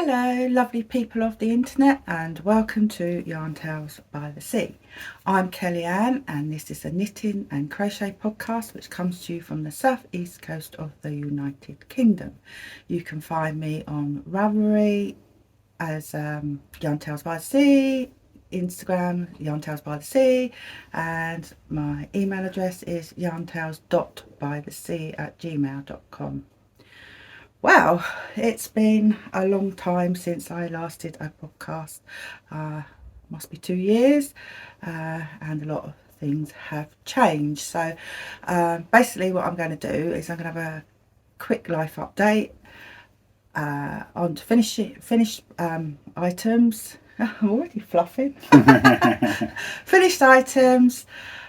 Hello lovely people of the internet, and welcome to Yarn Tales by the Sea. I'm Kellyanne and this is a knitting and crochet podcast which comes to you from the southeast coast of the United Kingdom. You can find me on Ravelry as Yarn Tales by the Sea, Instagram YarnTalesbyTheSea, and my email address is yarntales.bythesea@gmail.com. Wow, it's been a long time since I last did a podcast. Must be 2 years, and a lot of things have changed. So basically what I'm going to do is I'm going to have a quick life update on to finished items. I'm already fluffing. Finished items,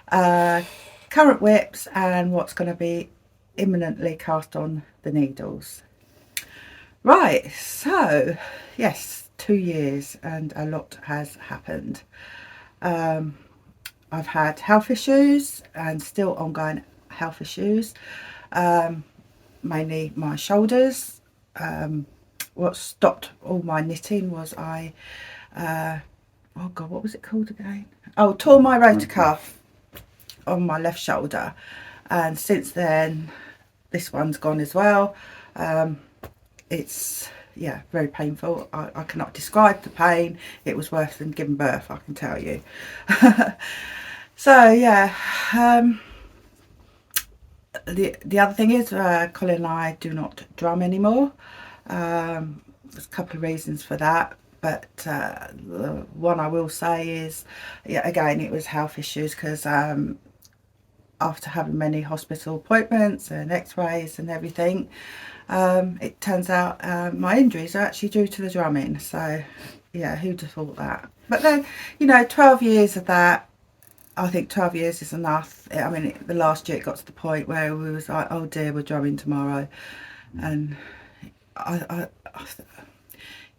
current whips, and what's going to be imminently cast on the needles. Right, so yes, 2 years and a lot has happened. I've had health issues and still ongoing health issues, mainly my shoulders. What stopped all my knitting was oh god, what was it called again? Oh, tore my rotor cuff on my left shoulder, and since then this one's gone as well. It's very painful. I cannot describe the pain. It was worse than giving birth, I can tell you. So yeah, the other thing is Colin and I do not drum anymore. There's a couple of reasons for that, but the one I will say is, again, it was health issues, because after having many hospital appointments and x-rays and everything, it turns out my injuries are actually due to the drumming. So yeah, who'd have thought that? But then, 12 years of that, I think 12 years is enough. I mean, the last year it got to the point where we was like, oh dear, we're drumming tomorrow. And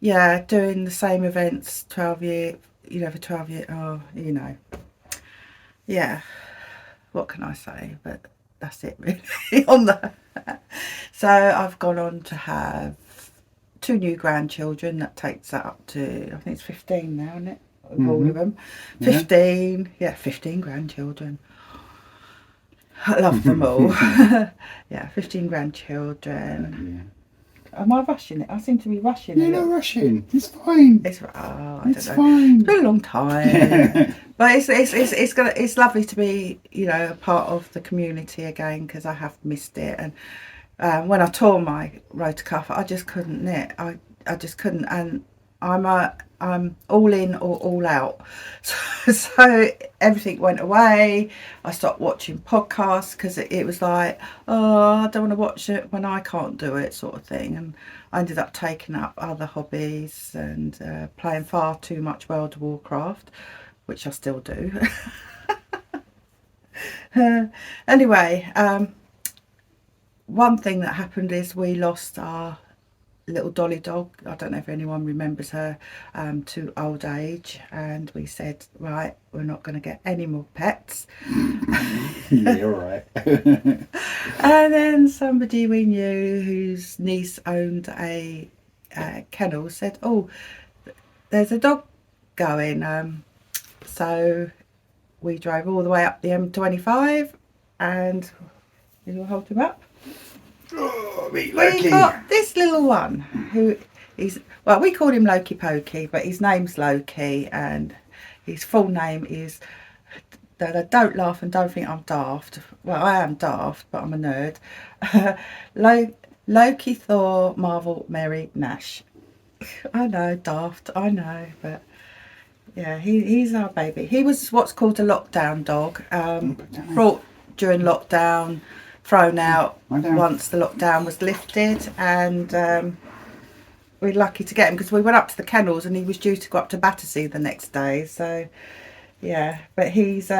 yeah, doing the same events 12 years, for 12 years, yeah, what can I say? But that's it really on that. So I've gone on to have 2 new grandchildren. That takes that up to, I think it's 15 now, isn't it? Of all of them. 15, 15 grandchildren. I love them all. 15 grandchildren. Am I rushing it? I seem to be rushing it. You're not rushing. It's fine. It's fine. It's been a long time. But it's lovely to be, a part of the community again, because I have missed it. And when I tore my rotor cuff, I just couldn't knit. I just couldn't. And I'm all in or all out. So everything went away. I stopped watching podcasts because it was like, oh, I don't want to watch it when I can't do it, sort of thing. And I ended up taking up other hobbies and playing far too much World of Warcraft, which I still do. Anyway, one thing that happened is we lost our little Dolly dog. I don't know if anyone remembers her, to old age, and we said, right, we're not going to get any more pets. Yeah, you're right. And then somebody we knew whose niece owned a kennel said, oh, there's a dog going. So we drove all the way up the M25, and you'll hold him up. Oh, we got this little one who is, well, we call him Loki Pokey, but his name's Loki, and his full name is, don't laugh and don't think I'm daft. Well, I am daft, but I'm a nerd. Loki Thor Marvel Mary Nash. I know, daft, I know, but yeah, he's our baby. He was what's called a lockdown dog, brought during lockdown, thrown out once the lockdown was lifted, and we're lucky to get him because we went up to the kennels and he was due to go up to Battersea the next day. So yeah, but he's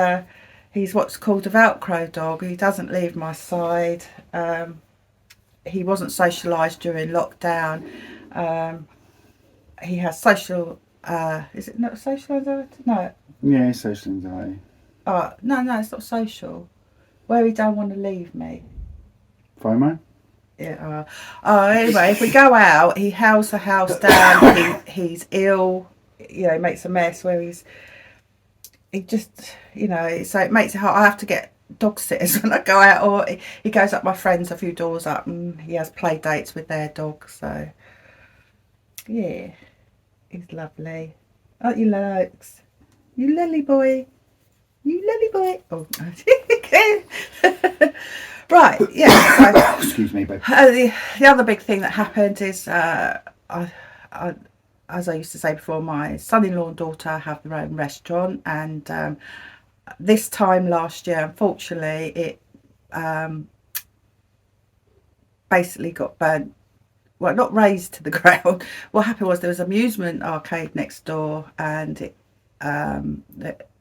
what's called a Velcro dog. He doesn't leave my side. He wasn't socialised during lockdown. He has social, is it not social anxiety? No. Yeah, social anxiety. No, it's not social. Where he don't want to leave me. FOMO? Yeah. Anyway, if we go out, he howls the house down. He's ill. You know, he makes a mess where he just, you know, so it makes it hard. I have to get dog sitters when I go out, or he goes up my friends a few doors up and he has play dates with their dogs. So yeah, he's lovely. Aren't you, Lux? You lily boy. You lily boy. Oh, right. Yeah. So, Excuse me, babe. the other big thing that happened is, as I used to say before, my son-in-law and daughter have their own restaurant, and this time last year, unfortunately, it basically got burnt. Well, not razed to the ground. What happened was there was an amusement arcade next door, and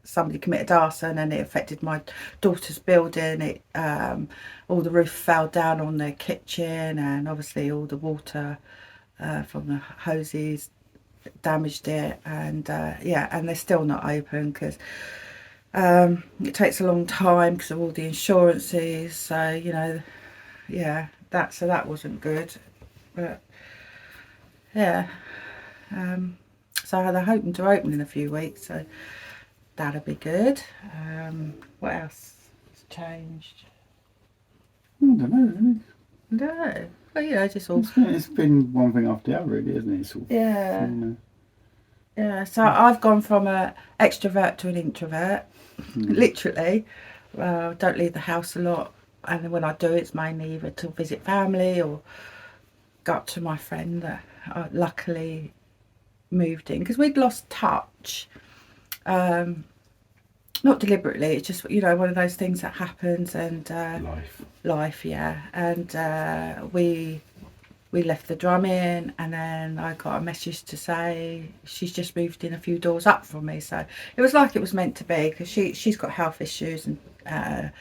somebody committed arson, and it affected my daughter's building. It all the roof fell down on their kitchen, and obviously all the water from the hoses damaged it. And yeah, and they're still not open because it takes a long time because of all the insurances. So you know, yeah, that wasn't good. But yeah, so they're hoping to open in a few weeks, so that'll be good. What else has changed? I don't know, really. No, but you know, just all. It's been one thing after the other, really, isn't it? Sort of, Yeah. you know. Yeah, so I've gone from an extrovert to an introvert, literally. Don't leave the house a lot, and when I do, it's mainly either to visit family or go up to my friend that I luckily moved in, because we'd lost touch. Not deliberately, it's just, you know, one of those things that happens, and life, yeah. And we left the drum in, and then I got a message to say she's just moved in a few doors up from me. So it was like it was meant to be, because she's got health issues, and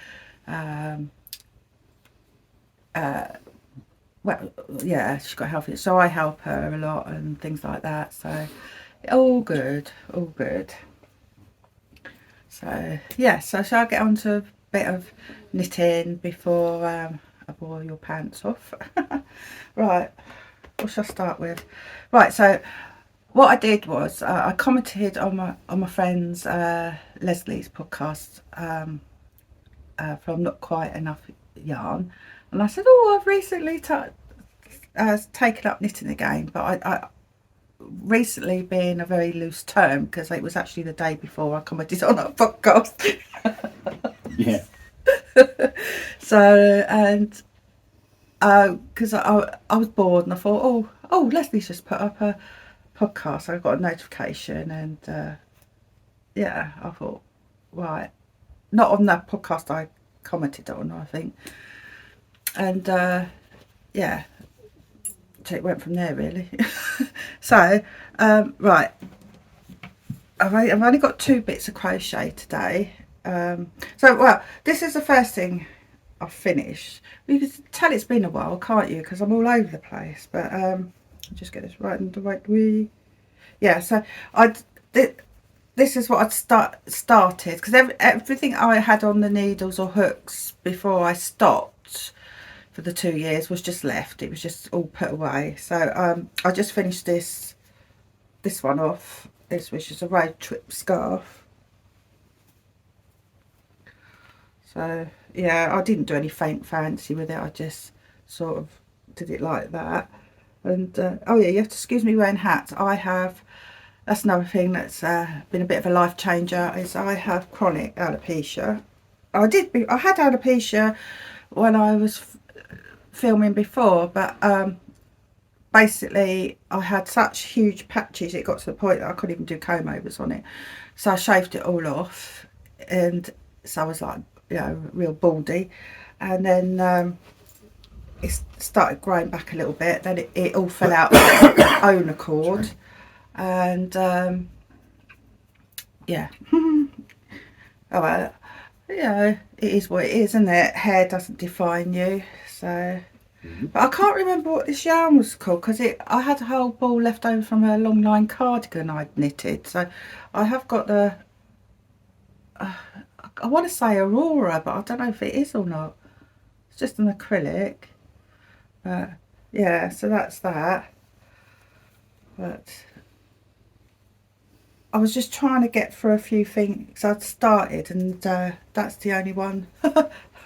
well, yeah, she's got health issues, so I help her a lot and things like that. So all good, all good. So yeah, so shall I get on to a bit of knitting before I bore your pants off? Right, what shall I start with? Right, so what I did was I commented on my friend's Leslie's podcast from Not Quite Enough Yarn, and I said, oh, I've recently taken up knitting again, but I recently being a very loose term, because it was actually the day before I commented on our podcast. Yeah. So, and because I was bored, and I thought, oh, Leslie's just put up a podcast. So I got a notification, and yeah, I thought, right, not on that podcast I commented on, I think, and yeah, so it went from there really. So right, I've only got 2 bits of crochet today. So well, this is the first thing I've finished. You can tell it's been a while, can't you? Because I'm all over the place. But I'll just get this right in the right way. Yeah. So this is what I'd started, because everything I had on the needles or hooks before I stopped for the 2 years was just left. It was just all put away. So I just finished this one off. This, which is a road trip scarf. So yeah, I didn't do any fancy with it. I just sort of did it like that. And oh yeah, you have to excuse me wearing hats. That's another thing that's been a bit of a life changer, is I have chronic alopecia. I had alopecia when I was filming before, but basically I had such huge patches, it got to the point that I couldn't even do comb overs on it. So I shaved it all off, and so I was like, you know, real baldy. And then it started growing back a little bit. Then it all fell out of its own accord. And yeah. Oh well, you know, it is what it is, isn't it? Hair doesn't define you. So but I can't remember what this yarn was called, because I had a whole ball left over from a long line cardigan I'd knitted. So I have got the I want to say Aurora, but I don't know if it is or not. It's just an acrylic. But yeah, so that's that. But I was just trying to get through a few things I'd started, and that's the only one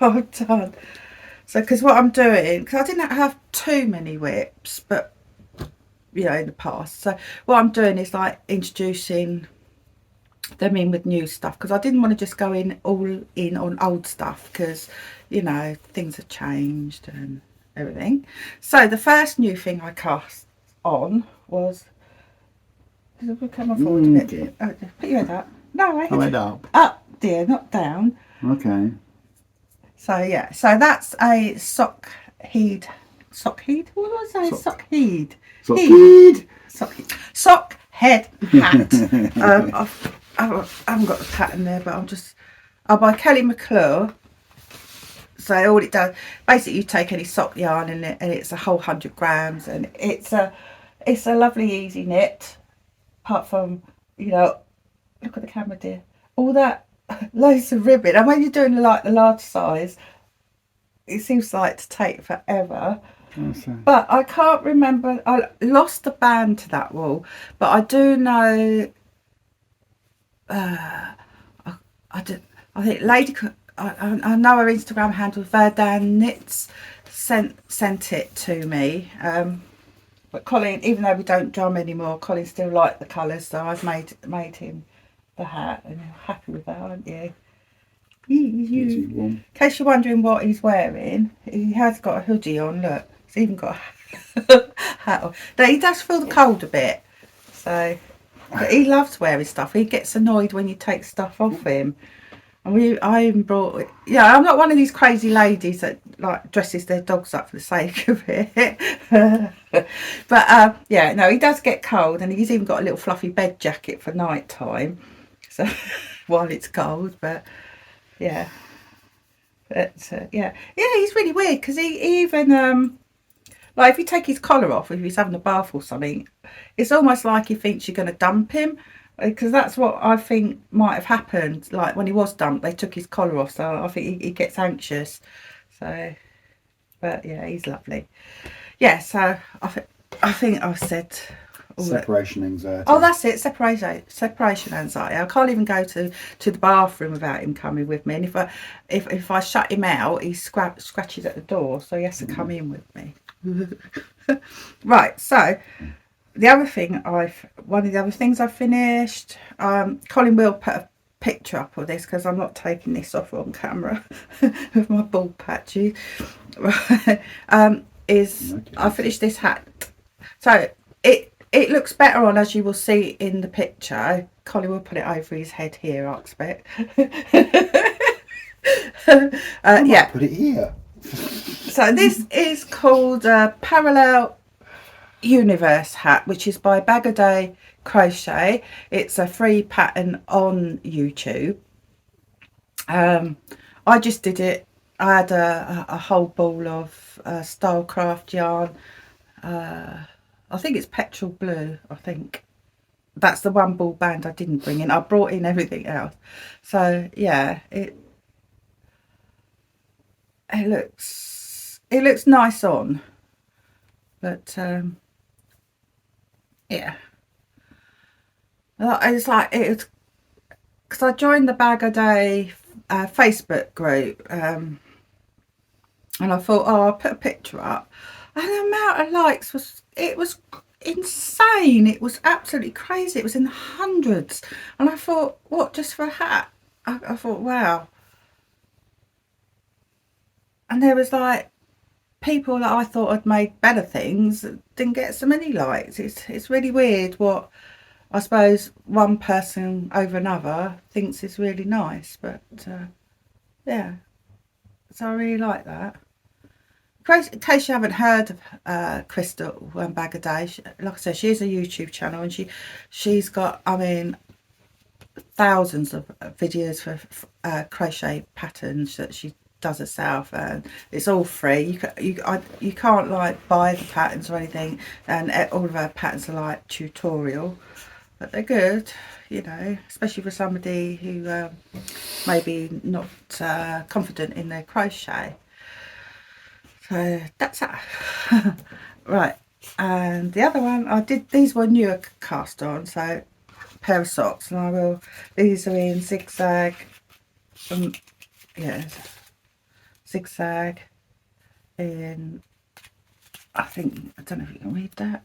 I've done. So, because what I'm doing, because I didn't have too many whips, but you know, in the past. So what I'm doing is like introducing them in with new stuff, because I didn't want to just go in all in on old stuff, because you know, things have changed and everything. So the first new thing I cast on was, come on forward a bit. Oh, put your head up. No, Oh, head up. Up, dear, not down. Okay. So yeah, so that's a sock heed. What did I say? Sock heed. Sock head hat. I haven't got the pattern there, but I'm just. By Kelly McClure. So all it does, basically, you take any sock yarn in it, and it's a whole 100 grams, and it's a lovely easy knit. Apart from, you know, look at the camera, dear. All that loads of ribbon, and when you're doing like the large size, it seems like to take forever. But I can't remember. I lost the band to that wool, but I do know. I think Lady. I know her Instagram handle, Verdun Knits, sent it to me. But Colin, even though we don't drum anymore, Colin still liked the colours, so I've made him the hat, and you're happy with that, aren't you? In case you're wondering what he's wearing, he has got a hoodie on. Look, he's even got a hat on. Now, he does feel the cold a bit, so, but he loves wearing stuff. He gets annoyed when you take stuff off him. And I even brought, yeah, I'm not one of these crazy ladies that like dresses their dogs up for the sake of it. But yeah, no, he does get cold, and he's even got a little fluffy bed jacket for night time, so while it's cold. But yeah, yeah, he's really weird, because he even like if you take his collar off, if he's having a bath or something, it's almost like he thinks you're going to dump him. Because that's what I think might have happened. Like when he was dumped, they took his collar off, so I think he gets anxious. So, but yeah, he's lovely. Yeah, so I think I've said all separation anxiety. Oh, that's it. Separation anxiety. I can't even go to the bathroom without him coming with me. And if I shut him out, he scratches at the door, so he has to come in with me. Right. So. One of the other things I finished, Colin will put a picture up of this, because I'm not taking this off on camera with my bald patches. I finished this hat. So it looks better on, as you will see in the picture. Colin will put it over his head here, I expect. Yeah. Put it here. So this is called Parallel Universe hat, which is by Bag a Day Crochet. It's a free pattern on YouTube. I just did it. I had a whole ball of Stylecraft yarn. I think it's petrol blue. I think that's the one ball band I didn't bring in. I brought in everything else. So yeah, it looks nice on, but yeah, it's like it's because I joined the Bag a Day Facebook group, and I thought, oh, I'll put a picture up, and the amount of likes was insane. It was absolutely crazy. It was in the hundreds, and I thought, what, just for a hat? I thought, wow. And there was like people that I thought had made better things didn't get so many likes. It's really weird what I suppose one person over another thinks is really nice, but yeah, so I really like that. In case you haven't heard of Crystal Bag a Day, like I said, she has a YouTube channel, and she's got, I mean, thousands of videos for crochet patterns that she does herself, and it's all free. You can't like buy the patterns or anything, and all of her patterns are like tutorial, but they're good, you know, especially for somebody who maybe not confident in their crochet. So that's that. Right, and the other one I did, these were newer cast on, so a pair of socks, and I will, these are in zigzag, yeah, zigzag in, I think, I don't know if you can read that,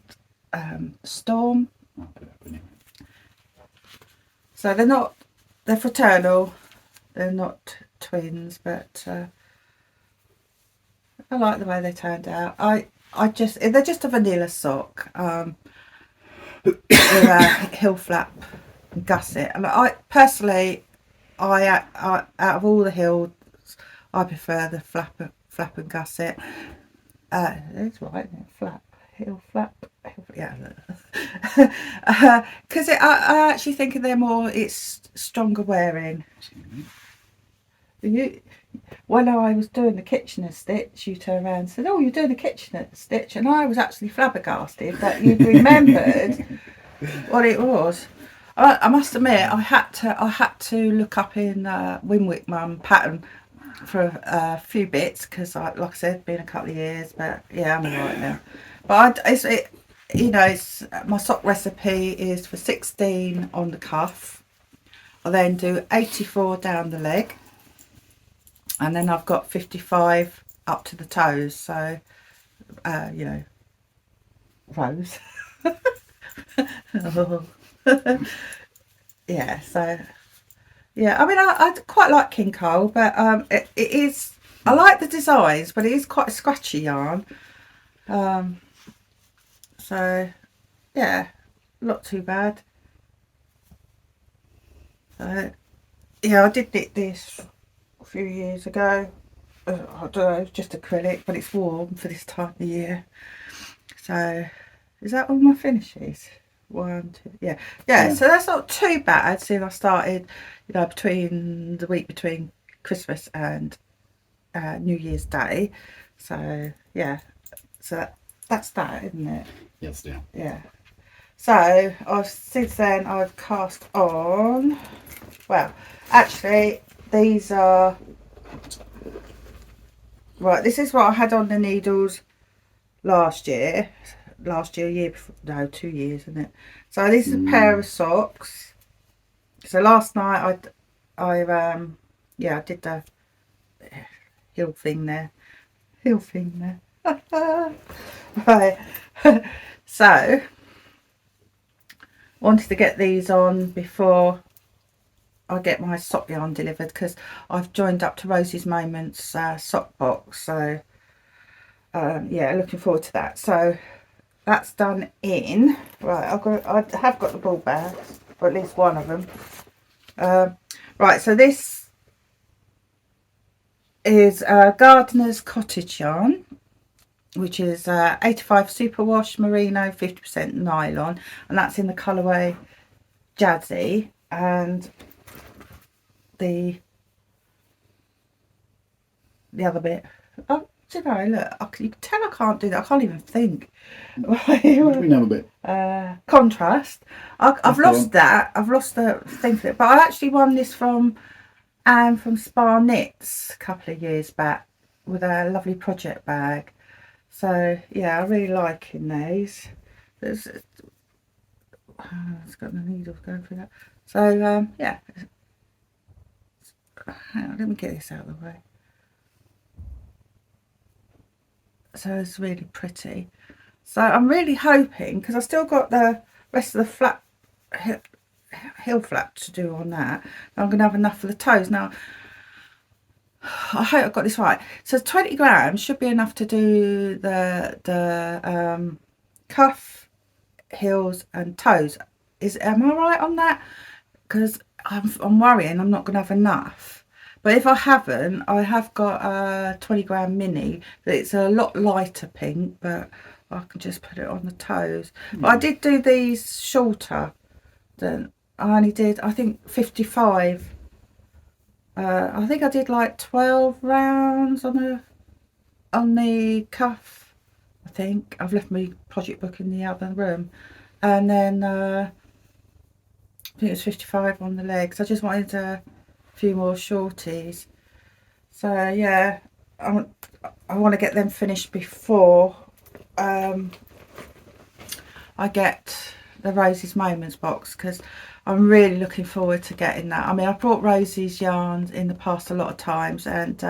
storm. So they're fraternal, they're not twins, but I like the way they turned out. They're just a vanilla sock with a heel flap and gusset. And I personally, out of all the heels, I prefer the flap and gusset. It's right, flap, heel flap, yeah. Because I actually think they're it's stronger wearing. When I was doing the Kitchener stitch, you turned around and said, "Oh, you're doing the Kitchener stitch," and I was actually flabbergasted that you'd remembered what it was. I must admit, I had to look up in Winwick Mum pattern for a few bits because, like I said, been a couple of years, but yeah, I'm alright now. But it's my sock recipe is for 16 on the cuff. I then do 84 down the leg. And then I've got 55 up to the toes, so, rows. Yeah, so, yeah, I mean, I quite like King Cole, but it is, I like the designs, but it is quite a scratchy yarn. So, yeah, not too bad. So, yeah, I did knit this a few years ago. I don't know, it's just acrylic, but it's warm for this time of year. So, is that all my finishes? 1, 2, yeah. So that's not too bad. Since I started, between the week between Christmas and New Year's Day. So yeah, so that's that, isn't it? Yes, dear. Yeah. So since then I've cast on. Well, actually, these are right. This is what I had on the needles last year, year before, no, 2 years, isn't it? So this is a pair of socks. So last night I did the heel thing there. Right. So wanted to get these on before I get my sock yarn delivered, because I've joined up to Rosie's Moments sock box. So yeah, looking forward to that. So that's done in. Right, I have got the ball bags, or at least one of them. Right, so this is Gardener's Cottage yarn, which is 85 superwash merino, 50% nylon, and that's in the colourway Jazzy. And the other bit, oh, you know, look, you can tell I can't do that. I can't even think. What do we know a bit? Contrast. I've lost that. I've lost the thing for it. But I actually won this from Anne from Spar Knits a couple of years back with a lovely project bag. So yeah, I really like in these. It's got the needles going through that. So yeah. Hang on, let me get this out of the way. So it's really pretty. So I'm really hoping, because I've still got the rest of the flap, heel flap to do on that, I'm going to have enough for the toes. Now, I hope I've got this right. So 20 grams should be enough to do the cuff, heels and toes. Am I right on that? Because I'm worrying I'm not going to have enough. But if I haven't, I have got a 20 gram mini. It's a lot lighter pink, but I can just put it on the toes. But I did do these shorter than I only did, I think 55. I think I did like 12 rounds on the cuff. I think I've left my project book in the other room, and then I think it was 55 on the legs. I just wanted a few more shorties. So yeah, I want to get them finished before I get the Rosie's Moments box, because I'm really looking forward to getting that. I mean, I've brought Rosie's yarns in the past a lot of times, and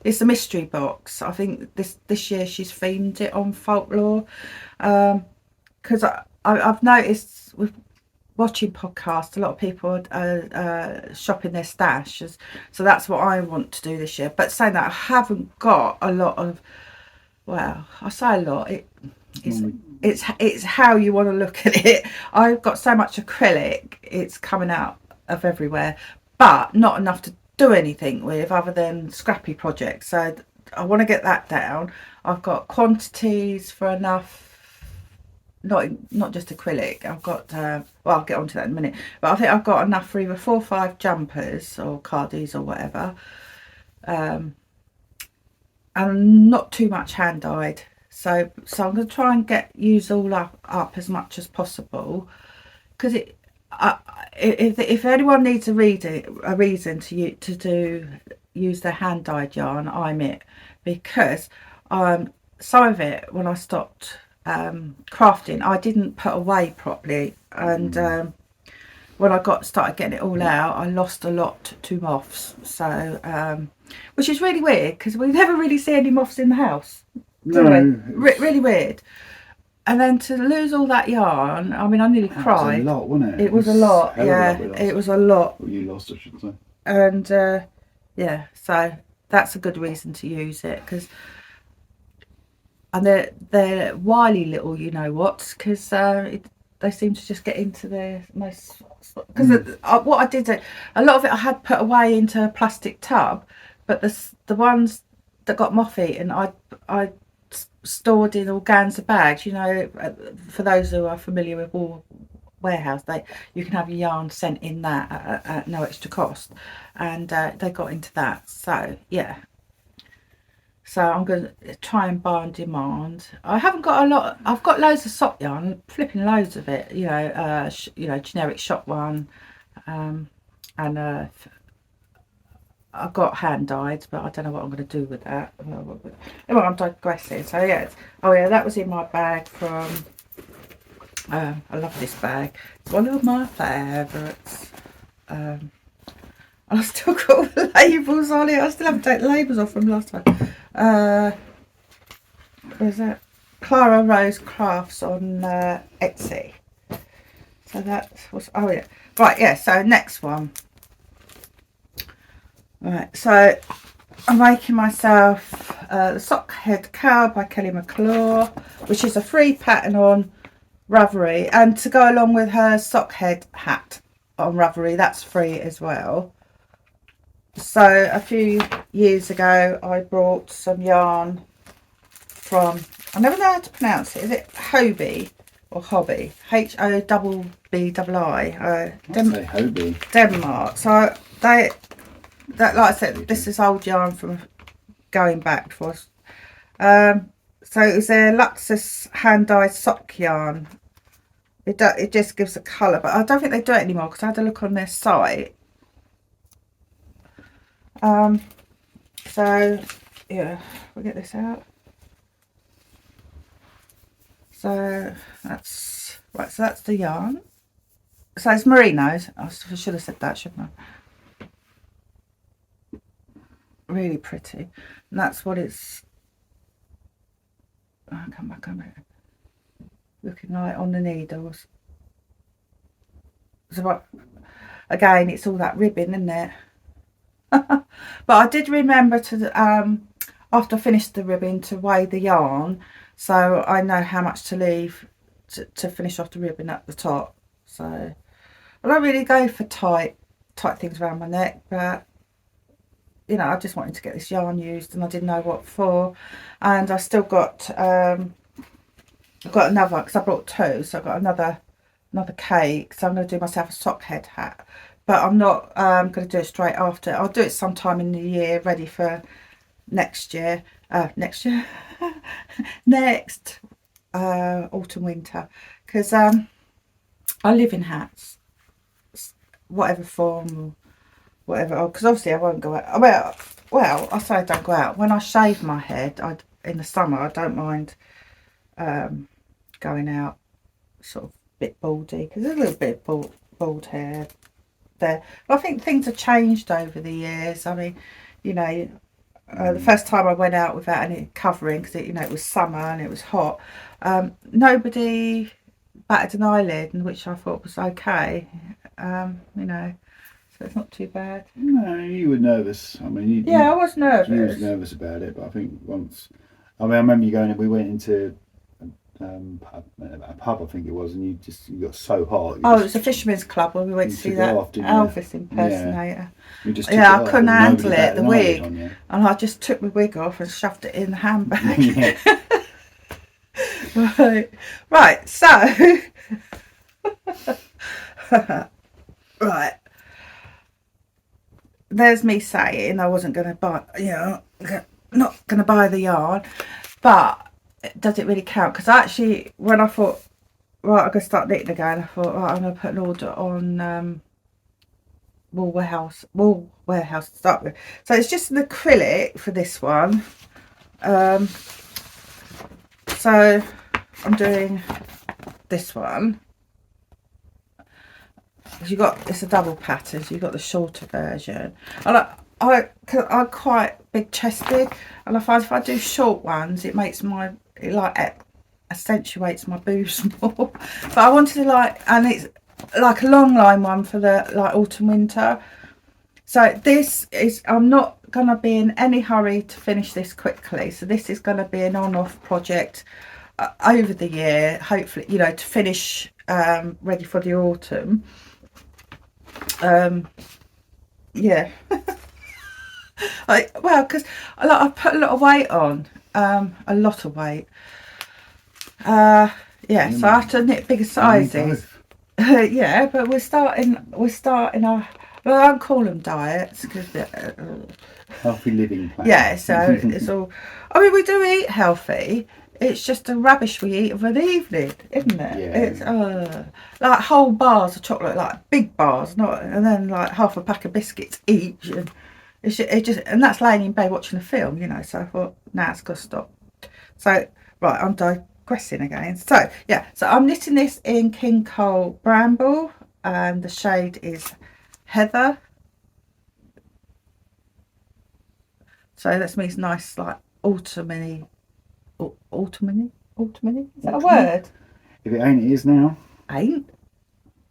it's a mystery box. I think this year she's themed it on folklore, because I've noticed with watching podcasts, a lot of people are shopping their stashes, so that's what I want to do this year. But saying that, I haven't got a lot of, well, I say a lot, it's how you want to look at it. I've got so much acrylic, it's coming out of everywhere, but not enough to do anything with other than scrappy projects. So I want to get that down. I've got quantities for enough, not just acrylic. I've got well, I'll get onto that in a minute, but I think I've got enough for either 4 or 5 jumpers or cardies or whatever, and not too much hand dyed. So I'm going to try and use all up as much as possible, because if anyone needs a reason to use their hand dyed yarn, I'm it, because some of it, when I stopped crafting, I didn't put away properly, and when I started getting it all out, I lost a lot to moths. So which is really weird, because we never really see any moths in the house. No, really weird. And then to lose all that yarn, I mean, I nearly cried. It was a lot, wasn't it? It was a lot, yeah. It was a lot. Well, you lost, I should say. And yeah, so that's a good reason to use it, because, and they're wily little, you know what, because they seem to just get into their most, because what I did, a lot of it I had put away into a plastic tub, but the ones that got moth eaten, I stored in organza bags. You know, for those who are familiar with Wool Warehouse, you can have your yarn sent in that at no extra cost, and they got into that. So yeah, so I'm going to try and buy on demand. I haven't got a lot. I've got loads of sock yarn, flipping loads of it, you know, generic shop one, and I've got hand dyed, but I don't know what I'm going to do with that. Well, I'm digressing. So yeah, oh yeah, that was in my bag from, I love this bag. It's one of my favourites. And I've still got all the labels on it. I still haven't taken the labels off from last time. Where's that? Clara Rose Crafts on Etsy. So that was, oh yeah. Right, yeah, so next one. Right, so I'm making myself the Sock Head Cow by Kelly McClure, which is a free pattern on Ravelry, and to go along with her sock head hat on Ravelry, that's free as well. So a few years ago I brought some yarn from, I never know how to pronounce it, is it Hobby or Hobby? Hobbii. Say Hobby. Denmark. So that, like I said, this is old yarn from going back for us. So it's a Luxus hand dyed sock yarn. It just gives a colour, but I don't think they do it anymore, because I had a look on their site. So yeah, we'll get this out. So that's right. So that's the yarn. So it's merinos. I should have said that, shouldn't I? Really pretty, and that's what it's. I'll come back on it. Looking like on the needles. So again, it's all that ribbon, isn't it? But I did remember to after I finished the ribbon, to weigh the yarn, so I know how much to leave to finish off the ribbon at the top. So I don't really go for tight things around my neck, but you know, I just wanted to get this yarn used, and I didn't know what for. And I still got I've got another, because I brought 2, so I've got another cake. So I'm going to do myself a sock head hat, but I'm not going to do it straight after. I'll do it sometime in the year, ready for next year. Next autumn winter, because I live in hats, whatever form or whatever. Because obviously I won't go out. Well, well, I say I don't go out. When I shave my head, in the summer, I don't mind going out sort of a bit baldy, because there's a little bit of bald hair there. But I think things have changed over the years. I mean, you know, the first time I went out without any covering, because it was summer and it was hot, nobody batted an eyelid, which I thought was okay. You know, so it's not too bad. No, you were nervous. I mean, I was nervous. You was nervous about it, but I think once, I remember you going and we went into a pub, I think it was, and you got so hot. It was a fisherman's club where we went to see that Elvis impersonator. Yeah, I couldn't handle it, the wig, and I just took my wig off and shoved it in the handbag. Right, so right, there's me saying I wasn't going to buy, not going to buy the yarn, but does it really count? Because actually, when I thought, right, I'm going to start knitting again, I thought, right, I'm going to put an order on Wool Warehouse to start with. So it's just an acrylic for this one. So I'm doing this one. It's a double pattern, so you've got the shorter version. And I'm quite big chested, and I find if I do short ones, it accentuates my boobs more. But I wanted to and it's like a long line one for the autumn winter. So this is, I'm not gonna be in any hurry to finish this quickly. So this is gonna be an on-off project over the year, hopefully, to finish ready for the autumn. Yeah. Because I put a lot of weight on, a lot of weight. So I have to knit bigger sizes. Yeah, but we're starting our, well, I don't call them diets because healthy living plan. Yeah, so it's all, I mean, we do eat healthy. It's just the rubbish we eat of an evening, isn't it? Yeah. It's like whole bars of chocolate, like big bars, and then like half a pack of biscuits each, and and that's laying in bed watching a film, So I thought, nah, it's got to stop. So right, I'm digressing again. So yeah, so I'm knitting this in King Cole Bramble, and the shade is Heather. So that's me, nice, like autumny. Autumny? Is that a word? If it ain't, it is now. Ain't?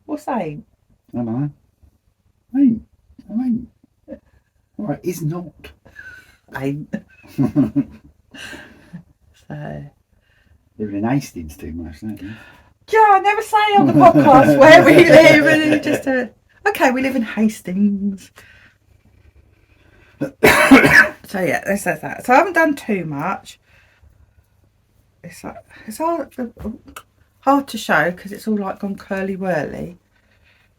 What's ain't? I don't know. Ain't. Alright, is not. Ain't. So. Living in Hastings too much, don't you? Yeah, I never say on the podcast where we live, and you just okay, we live in Hastings. So yeah, this says that. So I haven't done too much. It's hard to show because it's all like gone curly whirly.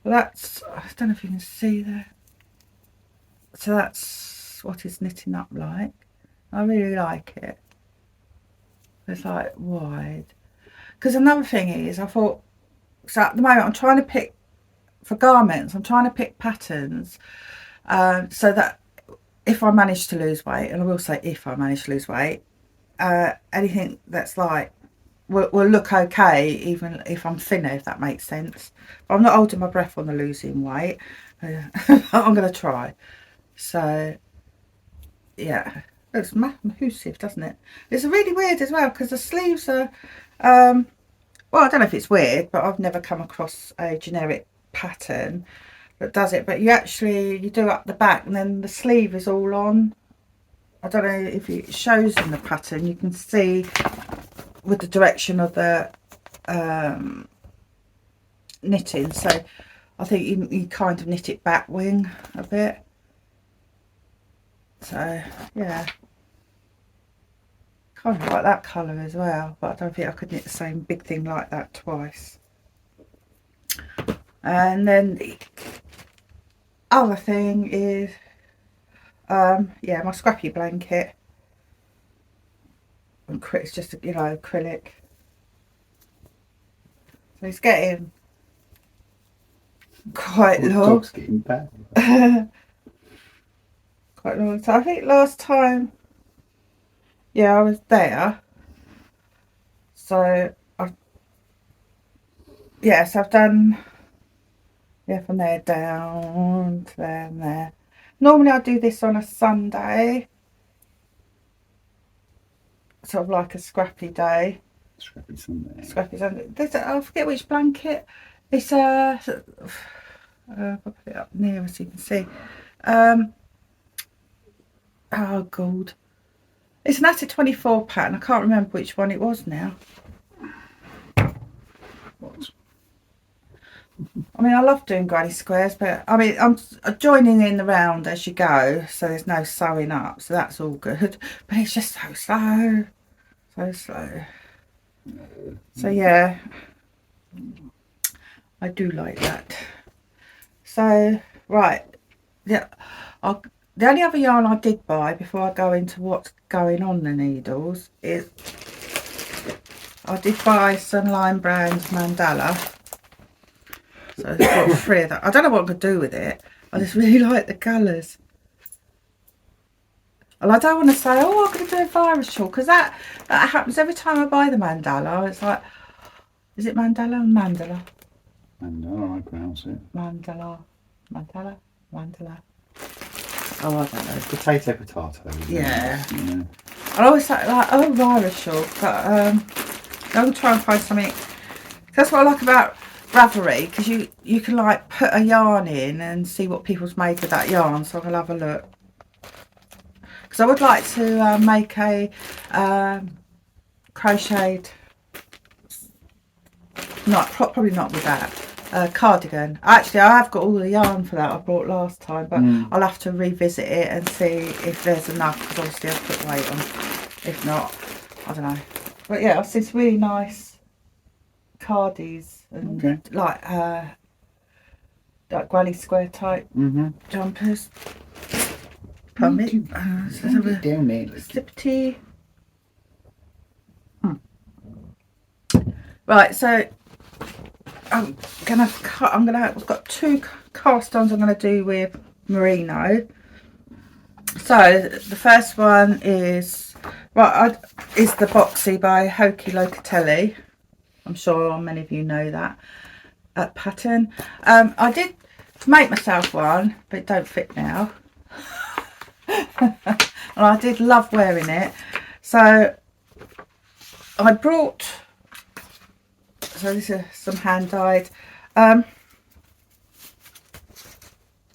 But I don't know if you can see there. So that's what it's knitting up like. I really like it. It's like wide. Because another thing is, I thought, so at the moment I'm trying to pick, for garments, I'm trying to pick patterns so that if I manage to lose weight, and I will say if I manage to lose weight, anything that's like will look okay even if I'm thinner, if that makes sense. But I'm not holding my breath on the losing weight. I'm going to try. So yeah, it's massive, doesn't it? It's really weird as well because the sleeves are well, I don't know if it's weird, but I've never come across a generic pattern that does it. But you do up the back and then the sleeve is all on. I don't know if it shows in the pattern. You can see with the direction of the knitting. So I think you kind of knit it back wing a bit. So yeah, kind of like that colour as well. But I don't think I could knit the same big thing like that twice. And then the other thing is my scrappy blanket, and it's just acrylic, so it's getting quite long. Dog's getting bad. quite a long time. I think last time, yeah, I was there. So so I've done, yeah, from there down to there and there. Normally I do this on a Sunday, sort of like a scrappy day. Scrappy Sunday. Scrappy Sunday. I forget which blanket. It's I'll put it up nearer so you can see. Oh god, it's an Acid 24 pattern. I can't remember which one it was now. What? I mean, I love doing granny squares, but I mean, I'm joining in the round as you go, so there's no sewing up, so that's all good. But it's just so slow, so slow. So yeah, I do like that. So right, yeah, the only other yarn I did buy before I go into what's going on the needles is I did buy some Line Brand's mandala. So I've got 3 of that. I don't know what I could do with it. I just really like the colours. And I don't want to say, oh, I'm going to do a virus shawl, because that happens every time I buy the mandala. It's like, is it mandala or mandala? Mandala, I pronounce it. Mandala. Oh, I don't know. Potato. Yeah. Yeah. I always say, like, oh, virus shawl. But I'm going to try and find something. That's what I like about Ravelry, because you can like put a yarn in and see what people's made with that yarn. So I'll have a look. Because I would like to make a crocheted, probably not with that, cardigan. Actually, I have got all the yarn for that I bought last time, but I'll have to revisit it and see if there's enough, because obviously I've put weight on. If not, I don't know. But yeah, I've seen some really nice cardies and like granny square type jumpers. Pardon me. Down there. Slippity. Right, so I've got 2 cast-ons I'm gonna do with merino. So the first one is is the Boxy by Hokey Locatelli. I'm sure many of you know that pattern. I did make myself one, but it don't fit now. And I did love wearing it, so I brought, so this is some hand dyed. I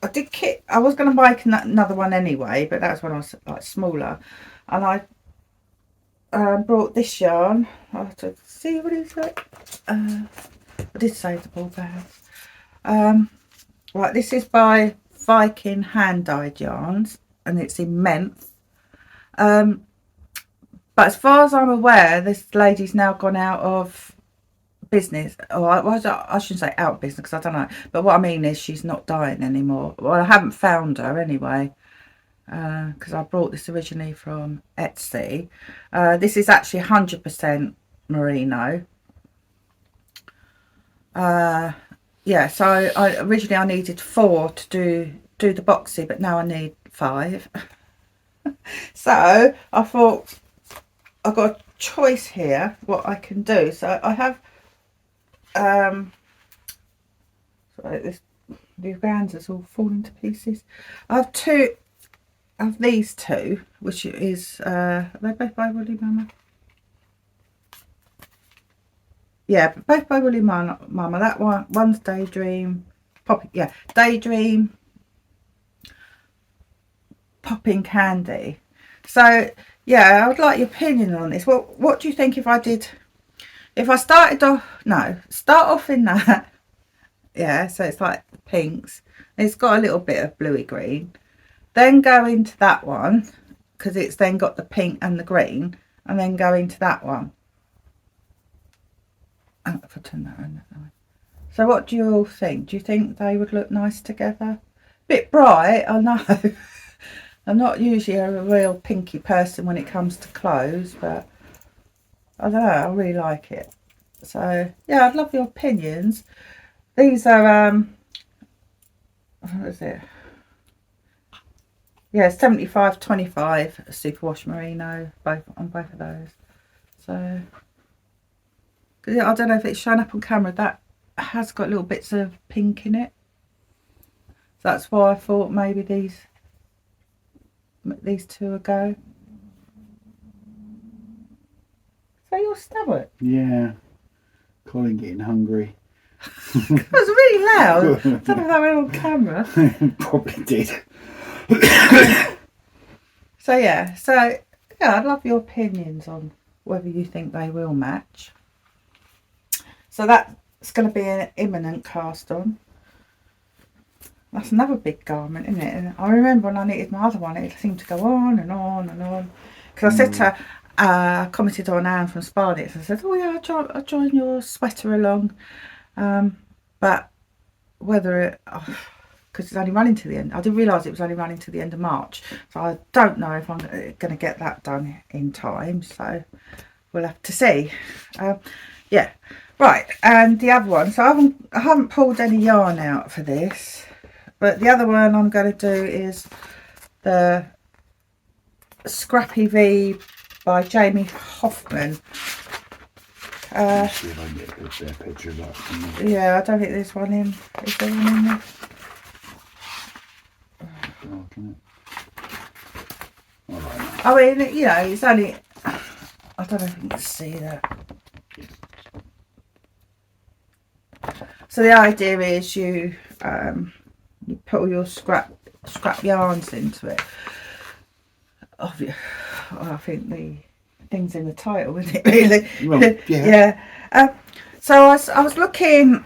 was going to make another one anyway, but that's when I was like smaller, and I brought this yarn. I'll have to see what it's like. I did save the ball bears. Right, this is by Viking Hand Dyed Yarns, and it's in Menth. But as far as I'm aware, this lady's now gone out of business. Or I shouldn't say out of business, because I don't know. But what I mean is she's not dyeing anymore. Well, I haven't found her anyway, because I brought this originally from Etsy. This is actually 100% merino. Yeah, so originally I needed 4 to do the boxy, but now I need 5. So I thought I've got a choice here what I can do. So I have sorry, the bands is all falling to pieces. I have 2 of these 2, which is are they both by Woolly Mama? Yeah, both by Woolly Mama. That one's Daydream Popping. Yeah, Daydream Popping Candy. So yeah, I would like your opinion on this. What do you think if I start off in that? Yeah, so it's like the pinks. It's got a little bit of bluey green. Then go into that one, because it's then got the pink and the green, and then go into that one. Oh, if I turn that around that way. So what do you all think? Do you think they would look nice together? Bit bright, I know. I'm not usually a real pinky person when it comes to clothes, but I don't know, I really like it. So yeah, I'd love your opinions. These are what is it? yeah, 75/25 superwash merino, on both of those. So, cause I don't know if it's shown up on camera, that has got little bits of pink in it. So that's why I thought maybe these two will go. So you'll stab it? Yeah. Colin getting hungry. It was really loud. I don't know if that went on camera. Probably did. So yeah, I'd love your opinions on whether you think they will match. So that's going to be an imminent cast on. That's another big garment, isn't it? And I remember when I knitted my other one, it seemed to go on and on and on. Because I said to her, commented on Anne from Spa Knits, and I said, oh yeah, I'll join your sweater along. But whether it, because it's only running to the end, I didn't realise it was only running to the end of March. So I don't know if I'm going to get that done in time. So we'll have to see. Yeah, right. And the other one, so I haven't pulled any yarn out for this. But the other one I'm going to do is the Scrappy V by Jamie Hoffman. See if I can get a picture of that. Yeah, I don't think there's one in. Is there one in there? Dark, isn't it? Right. I mean, you know, it's only. I don't know if you can see that. So the idea is you put all your scrap yarns into it. I think the thing's in the title, isn't it? Really? Well, yeah. So I was looking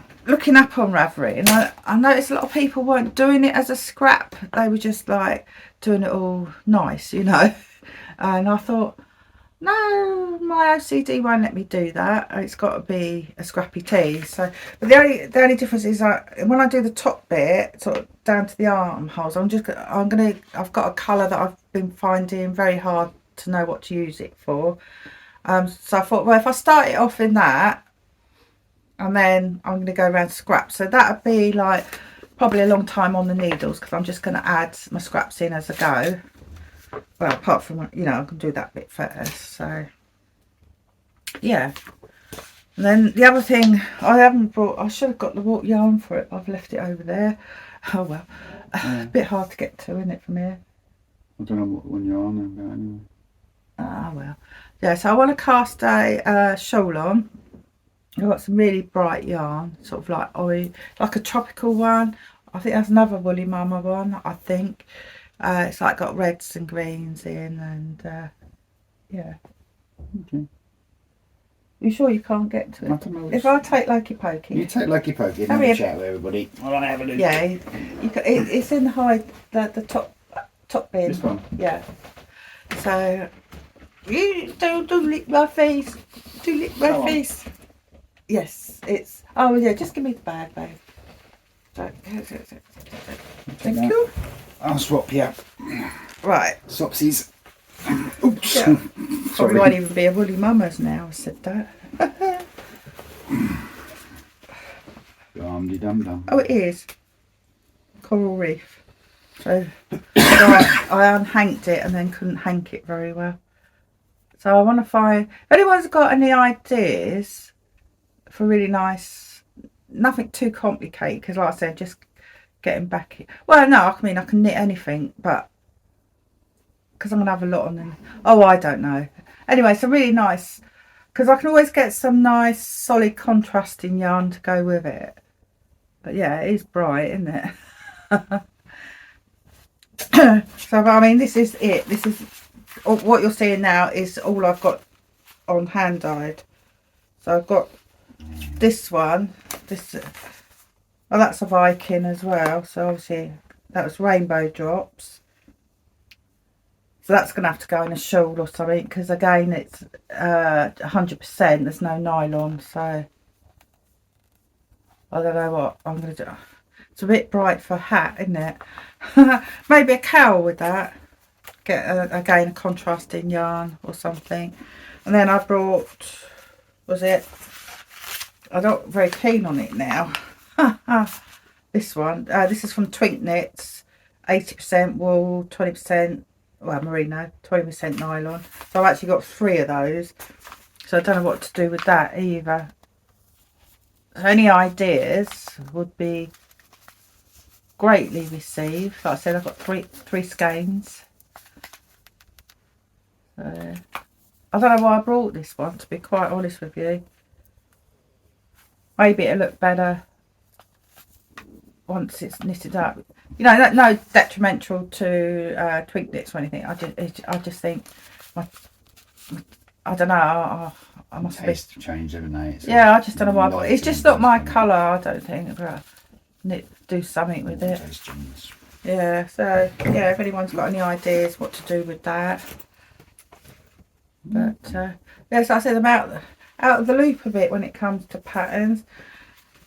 up on Ravelry, and I noticed a lot of people weren't doing it as a scrap. They were just like doing it all nice, you know. And I thought, no, my OCD won't let me do that. It's got to be a scrappy tee. So, but the only difference is when I do the top bit, sort of down to the armholes, I've got a colour that I've been finding very hard to know what to use it for. So I thought, well, if I start it off in that, and then I'm going to go around scraps. So that would be like probably a long time on the needles, because I'm just going to add my scraps in as I go. Well, apart from, you know, I can do that bit first. So yeah. And then the other thing I haven't brought, I should have got the warp yarn for it. I've left it over there. Oh well. A bit hard to get to, isn't it, from here? I don't know what one you're on about anyway. Ah well. Yeah, so I want to cast a shawl on. I've got some really bright yarn, sort of like like a tropical one. I think that's another Woolly Mama one, I think. It's like got reds and greens in, and yeah. Okay. You sure you can't get to it? I don't know. If I take Lokey Pokey. You take Lucky Pokey and have a chat with everybody. I want to have a look. Yeah, it's in the top bin. This one? Yeah. So, you don't lick my face. Do lick my face. Yes, it's. Oh yeah, just give me the bag, babe. Thank you. I'll swap you. Right. Swapsies. Oops. Yeah. Probably won't even be a Woolly Mama's now. I said that. Dum-de-dum-dum. Oh, it is. Coral Reef. So I unhanked it and then couldn't hank it very well. So I want to find. If anyone's got any ideas for really nice, nothing too complicated, because like I said, just getting back. Well, no, I mean I can knit anything, but because I'm gonna have a lot on them. Oh, I don't know. Anyway, so really nice, because I can always get some nice solid contrasting yarn to go with it. But yeah, it is bright, isn't it? So, but I mean, this is it. This is what you're seeing now is all I've got on hand dyed. So I've got this one. This. Oh, that's a Viking as well. So obviously that was Rainbow Drops. So that's going to have to go in a shawl or something, because again it's 100%. There's no nylon, so I don't know what I'm going to do. It's a bit bright for a hat, isn't it? Maybe a cowl with that. Get again a contrasting yarn or something. And then I brought, I'm not very keen on it now. This one, this is from Twink Knits, 80% wool, 20%, well, merino, 20% nylon. So I've actually got 3 of those. So I don't know what to do with that either. So any ideas would be greatly received. Like I said, I've got three skeins. So I don't know why I brought this one, to be quite honest with you. Maybe it'll look better once it's knitted up. You know, no detrimental to twink knits or anything. I just think, I don't know. I must have Taste changed, haven't they? It's yeah, I just don't know why. It's just not my colour. I don't think. But do something with it. Yeah. So yeah, if anyone's got any ideas what to do with that. But yes, I said I'm out of the loop a bit when it comes to patterns.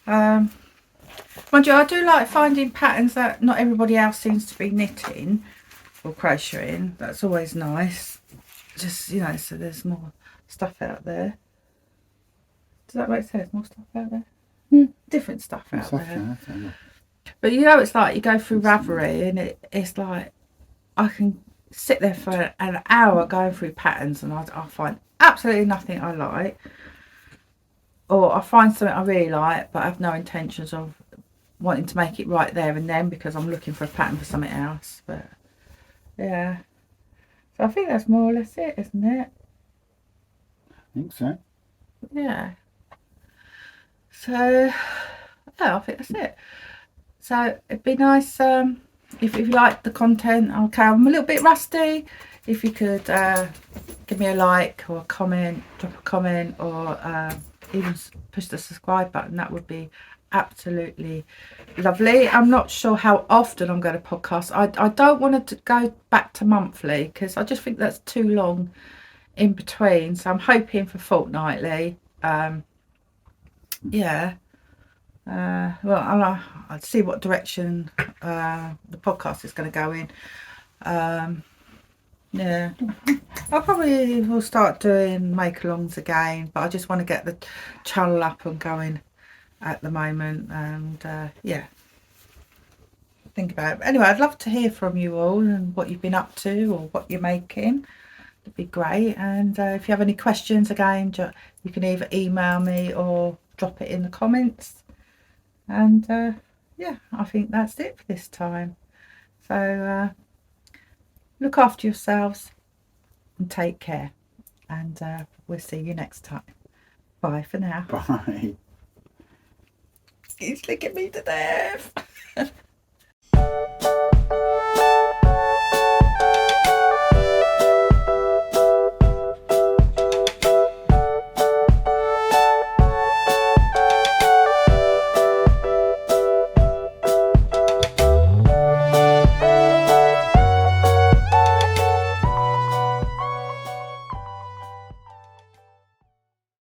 Mind you, I do like finding patterns that not everybody else seems to be knitting or crocheting. That's always nice. Just, you know, so there's more stuff out there. Does that make sense? More stuff out there? Yeah. Different stuff out there. Yeah. But you know, it's like you go through Ravelry and it's like I can sit there for an hour going through patterns and I find absolutely nothing I like. Or I find something I really like but I have no intentions of wanting to make it right there and then because I'm looking for a pattern for something else. But yeah, so I think that's more or less it, isn't it? I think so. Yeah. So yeah, I think that's it. So it'd be nice if you like the content. Okay, I'm a little bit rusty. If you could give me a like or a comment, drop a comment, or even push the subscribe button, that would be absolutely lovely. I'm not sure how often I'm going to podcast. I don't want to go back to monthly because I just think that's too long in between. So I'm hoping for fortnightly. Yeah. Well, I'll see what direction the podcast is going to go in. Yeah, I probably will start doing make-alongs again, but I just want to get the channel up and going at the moment. And yeah, think about it. Anyway, I'd love to hear from you all and what you've been up to or what you're making. It'd be great. And if you have any questions, again, you can either email me or drop it in the comments. And yeah, I think that's it for this time. So look after yourselves and take care, and we'll see you next time. Bye for now. Bye. He's licking me to death.